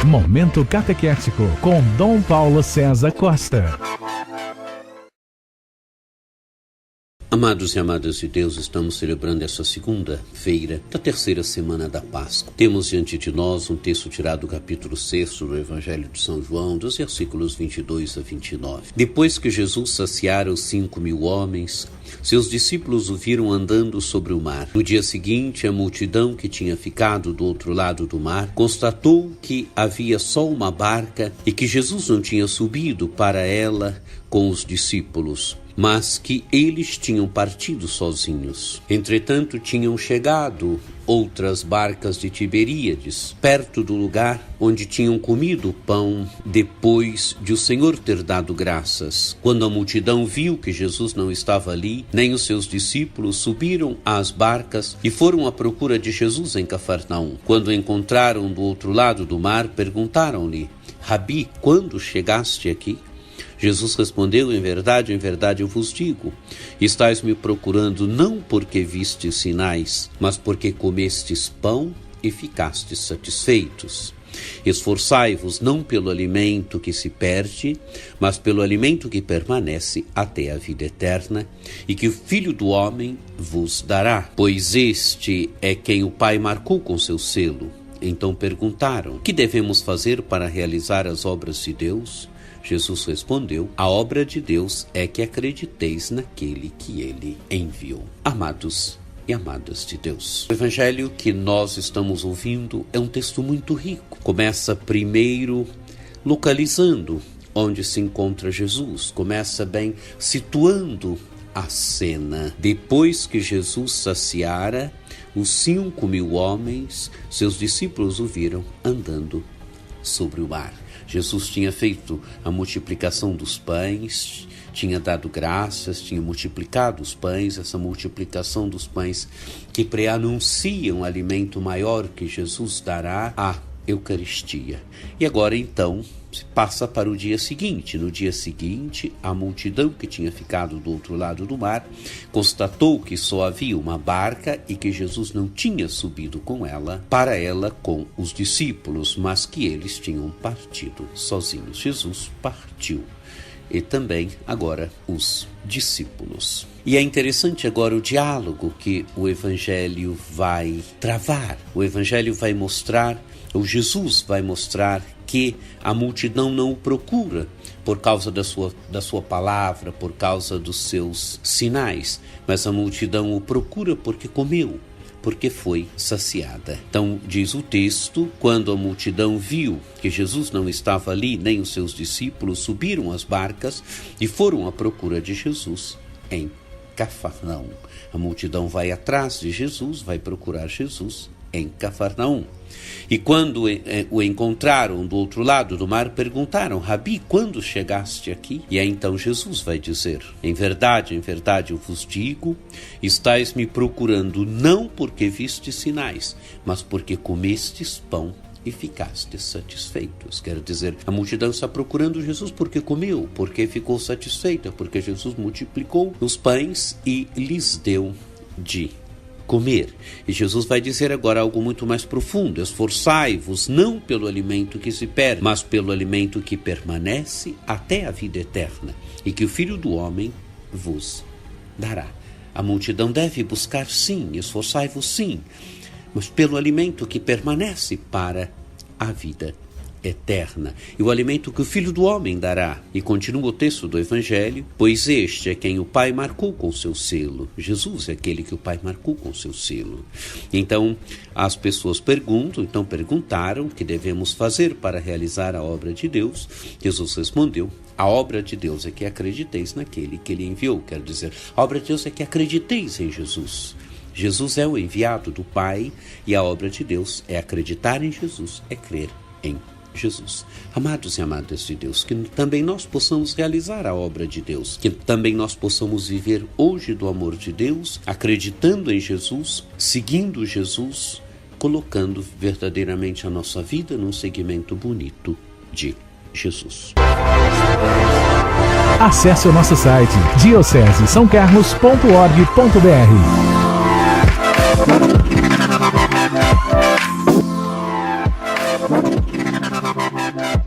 Momento Catequético com Dom Paulo César Costa. Amados e amadas de Deus, estamos celebrando essa segunda-feira da terceira semana da Páscoa. Temos diante de nós um texto tirado do capítulo 6 do Evangelho de São João, dos versículos 22 a 29. Depois que Jesus saciara os 5.000 homens, seus discípulos o viram andando sobre o mar. No dia seguinte, a multidão que tinha ficado do outro lado do mar constatou que havia só uma barca e que Jesus não tinha subido para ela com os discípulos, mas que eles tinham partido sozinhos. Entretanto, tinham chegado outras barcas de Tiberíades, perto do lugar onde tinham comido o pão depois de o Senhor ter dado graças. Quando a multidão viu que Jesus não estava ali, nem os seus discípulos, subiram às barcas e foram à procura de Jesus em Cafarnaum. Quando o encontraram do outro lado do mar, perguntaram-lhe: Rabi, quando chegaste aqui? Jesus respondeu: em verdade eu vos digo, estais me procurando não porque vistes sinais, mas porque comestes pão e ficastes satisfeitos. Esforçai-vos não pelo alimento que se perde, mas pelo alimento que permanece até a vida eterna, e que o Filho do Homem vos dará, pois este é quem o Pai marcou com seu selo. Então perguntaram: que devemos fazer para realizar as obras de Deus? Jesus respondeu: a obra de Deus é que acrediteis naquele que ele enviou. Amados e amadas de Deus, o evangelho que nós estamos ouvindo é um texto muito rico. Começa primeiro localizando onde se encontra Jesus, começa bem situando a cena. Depois que Jesus saciara os 5.000 homens, seus discípulos o viram andando sobre o mar. Jesus tinha feito a multiplicação dos pães, tinha dado graças, tinha multiplicado os pães, essa multiplicação dos pães que preanuncia um alimento maior que Jesus dará, a Eucaristia. E agora então se passa para o dia seguinte. No dia seguinte, a multidão que tinha ficado do outro lado do mar constatou que só havia uma barca e que Jesus não tinha subido com ela, para ela com os discípulos, mas que eles tinham partido sozinhos. Jesus partiu. E também agora os discípulos. E é interessante agora o diálogo que o Evangelho vai travar. O Evangelho vai mostrar, ou Jesus vai mostrar, que a multidão não o procura por causa da sua palavra, por causa dos seus sinais, mas a multidão o procura porque comeu, porque foi saciada. Então, diz o texto, quando a multidão viu que Jesus não estava ali, nem os seus discípulos, subiram às barcas e foram à procura de Jesus em Cafarnaum. A multidão vai atrás de Jesus, vai procurar Jesus em Cafarnaum. E quando o encontraram do outro lado do mar, perguntaram: Rabi, quando chegaste aqui? E aí então Jesus vai dizer: em verdade eu vos digo, estais me procurando não porque vistes sinais, mas porque comestes pão e ficastes satisfeitos. Quer dizer, a multidão está procurando Jesus porque comeu, porque ficou satisfeita, porque Jesus multiplicou os pães e lhes deu de comer. E Jesus vai dizer agora algo muito mais profundo: esforçai-vos não pelo alimento que se perde, mas pelo alimento que permanece até a vida eterna, e que o Filho do Homem vos dará. A multidão deve buscar sim, esforçai-vos sim, mas pelo alimento que permanece para a vida eterna, e o alimento que o Filho do Homem dará. E continua o texto do Evangelho: pois este é quem o Pai marcou com seu selo. Jesus é aquele que o Pai marcou com seu selo. Então as pessoas perguntaram: o que devemos fazer para realizar a obra de Deus? Jesus respondeu: a obra de Deus é que acrediteis naquele que ele enviou. Quer dizer, a obra de Deus é que acrediteis em Jesus. Jesus é o enviado do Pai, e a obra de Deus é acreditar em Jesus, é crer em Jesus. Amados e amadas de Deus, que também nós possamos realizar a obra de Deus, que também nós possamos viver hoje do amor de Deus, acreditando em Jesus, seguindo Jesus, colocando verdadeiramente a nossa vida num segmento bonito de Jesus. Acesse o nosso site diocesaocampo.org.br. Música